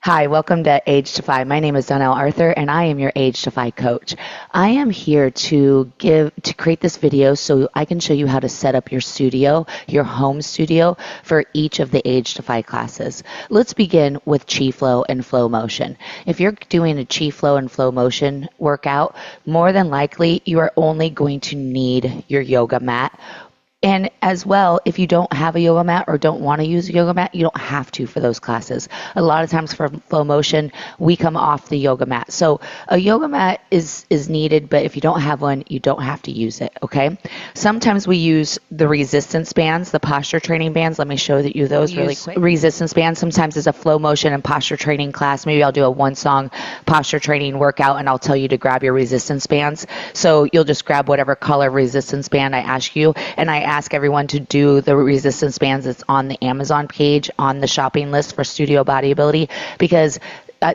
Hi, welcome to AgeDEFY. My name is Donnell Arthur, and I am your AgeDEFY coach. I am here to create this video so I can show you how to set up your studio, your home studio, for each of the AgeDEFY classes. Let's begin with QiFLOW and flow motion. If you're doing a QiFLOW and flow motion workout, more than likely you are only going to need your yoga mat. And as well, if you don't have a yoga mat or don't want to use a yoga mat, you don't have to for those classes. A lot of times for flow motion, we come off the yoga mat. So a yoga mat is needed, but if you don't have one, you don't have to use it, okay? Sometimes we use the resistance bands, the posture training bands. Let me show you those really quick. Resistance bands sometimes is a flow motion and posture training class. Maybe I'll do a one-song posture training workout, and I'll tell you to grab your resistance bands. So you'll just grab whatever color resistance band I ask you, and I ask everyone to do the resistance bands that's on the Amazon page on the shopping list for Studio Bodyability, because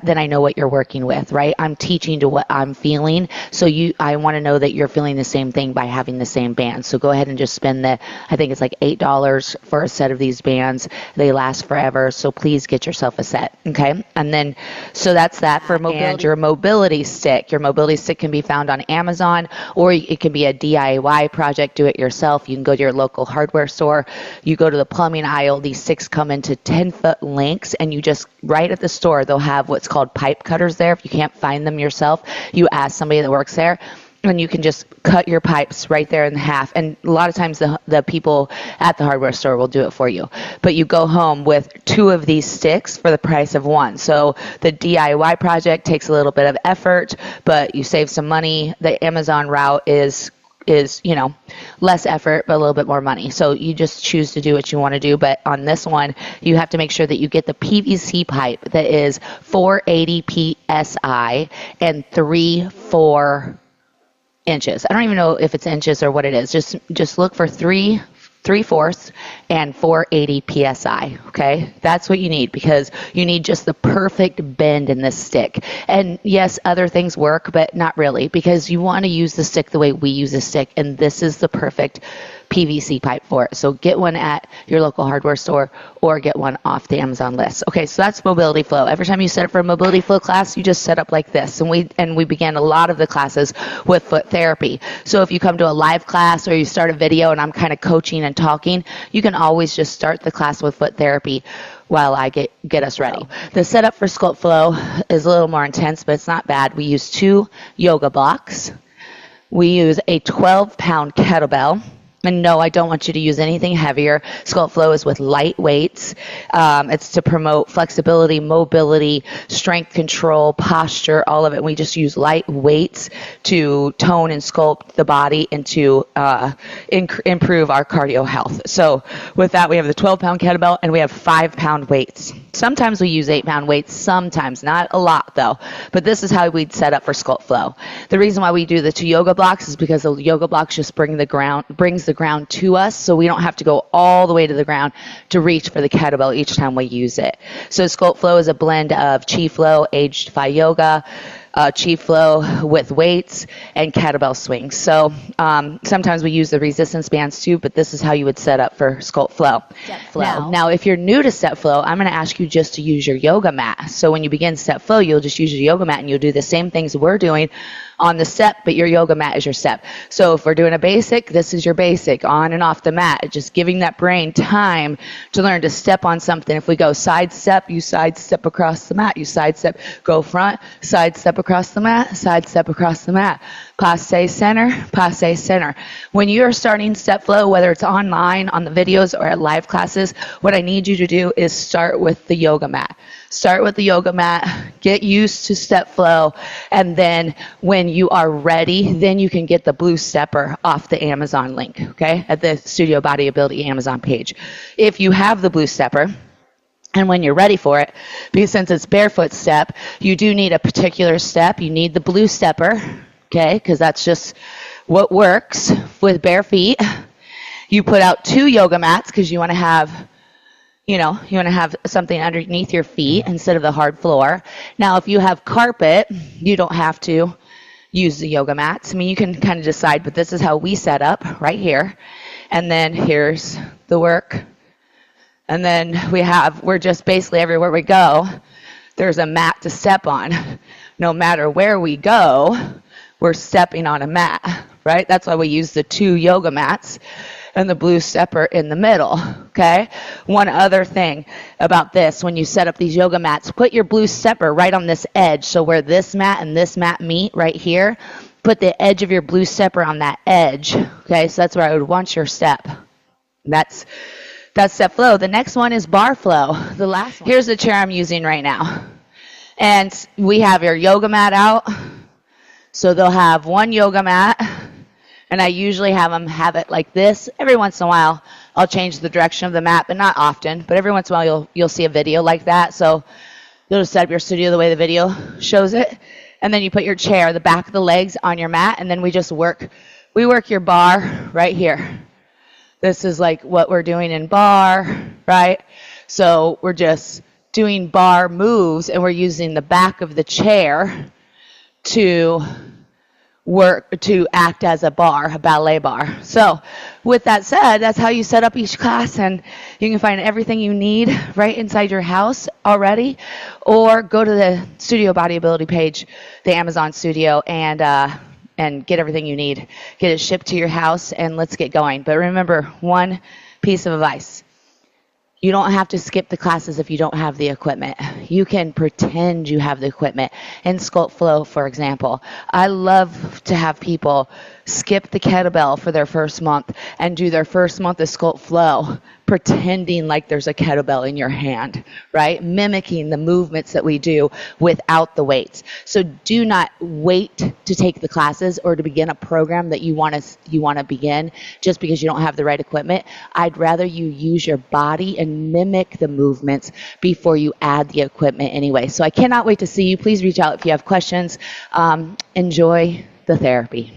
then I know what you're working with, right? I'm teaching to what I'm feeling, so I want to know that you're feeling the same thing by having the same bands. So go ahead and just spend I think it's like $8 for a set of these bands. They last forever, so please get yourself a set, okay? And then, so that's that for mobility. And your mobility stick. Your mobility stick can be found on Amazon, or it can be a DIY project, do it yourself. You can go to your local hardware store. You go to the plumbing aisle. These sticks come into 10-foot lengths, and you just, right at the store, they'll have what's called pipe cutters there. If you can't find them yourself, you ask somebody that works there, and you can just cut your pipes right there in half. And a lot of times the people at the hardware store will do it for you. But you go home with 2 of these sticks for the price of 1. So the DIY project takes a little bit of effort, but you save some money. The Amazon route is less effort, but a little bit more money. So you just choose to do what you want to do. But on this one, you have to make sure that you get the PVC pipe that is 480 PSI and 3/4 inches. I don't even know if it's inches or what it is. Just look for 3/4 and 480 PSI, okay? That's what you need, because you need just the perfect bend in this stick. And yes, other things work, but not really, because you want to use the stick the way we use the stick, and this is the perfect PVC pipe for it. So get one at your local hardware store or get one off the Amazon list. Okay, so that's MobilityFLOW. Every time you set up for a MobilityFLOW class, you just set up like this. And we began a lot of the classes with foot therapy. So if you come to a live class or you start a video and I'm kind of coaching and talking, you can always just start the class with foot therapy while I get us ready. The setup for SculptFLOW is a little more intense, but it's not bad. We use 2 yoga blocks. We use a 12-pound kettlebell. And no, I don't want you to use anything heavier. SculptFLOW is with light weights. It's to promote flexibility, mobility, strength control, posture, all of it. We just use light weights to tone and sculpt the body and to improve our cardio health. So with that, we have the 12-pound kettlebell, and we have 5-pound weights. Sometimes we use 8-pound weights, sometimes, not a lot though. But this is how we'd set up for SculptFLOW. The reason why we do the 2 yoga blocks is because the yoga blocks just brings the ground to us, so we don't have to go all the way to the ground to reach for the kettlebell each time we use it. So SculptFLOW is a blend of QiFLOW, AgeDEFY Yoga, QiFLOW with weights, and kettlebell swings. So sometimes we use the resistance bands too, but this is how you would set up for SculptFLOW. Now, if you're new to StepFLOW, I'm going to ask you just to use your yoga mat. So when you begin StepFLOW, you'll just use your yoga mat, and you'll do the same things we're doing on the step, but your yoga mat is your step. So if we're doing a basic, this is your basic, on and off the mat, just giving that brain time to learn to step on something. If we go side step, you side step across the mat. You side step, go front, side step across the mat, side step across the mat. Passe center, passe center. When you're starting StepFLOW, whether it's online, on the videos, or at live classes, what I need you to do is start with the yoga mat. Start with the yoga mat, get used to StepFLOW, and then when you are ready, then you can get the blue stepper off the Amazon link, okay, at the Studio Bodyability Amazon page. If you have the blue stepper, and when you're ready for it, because since it's barefoot step, you do need a particular step. You need the blue stepper, okay, because that's just what works with bare feet. You put out 2 yoga mats because you want to have something underneath your feet instead of the hard floor. Now, if you have carpet, you don't have to use the yoga mats. I mean, you can kind of decide, but this is how we set up right here. And then here's the work. And then we're just basically everywhere we go, there's a mat to step on. No matter where we go, we're stepping on a mat, right? That's why we use the 2 yoga mats and the blue stepper in the middle, okay? One other thing about this, when you set up these yoga mats, put your blue stepper right on this edge. So where this mat and this mat meet right here, put the edge of your blue stepper on that edge, okay? So that's where I would want your step. That's StepFLOW. The next one is bar flow, the last one. Here's the chair I'm using right now. And we have your yoga mat out. So they'll have one yoga mat, and I usually have them have it like this. Every once in a while, I'll change the direction of the mat, but not often. But every once in a while, you'll see a video like that. So you'll just set up your studio the way the video shows it. And then you put your chair, the back of the legs on your mat, and then we work your bar right here. This is like what we're doing in bar, right? So we're just doing bar moves, and we're using the back of the chair to act as a bar, a ballet bar. So with that said, that's how you set up each class, and you can find everything you need right inside your house already, or go to the Studio Bodyability page, the Amazon Studio, and get everything you need. Get it shipped to your house, and let's get going. But remember, one piece of advice. You don't have to skip the classes if you don't have the equipment. You can pretend you have the equipment. In SculptFLOW, for example, I love to have people skip the kettlebell for their first month and do their first month of SculptFLOW, pretending like there's a kettlebell in your hand, right? Mimicking the movements that we do without the weights. So do not wait to take the classes or to begin a program that you want to begin just because you don't have the right equipment. I'd rather you use your body and mimic the movements before you add the equipment anyway. So I cannot wait to see you. Please reach out if you have questions. Enjoy the therapy.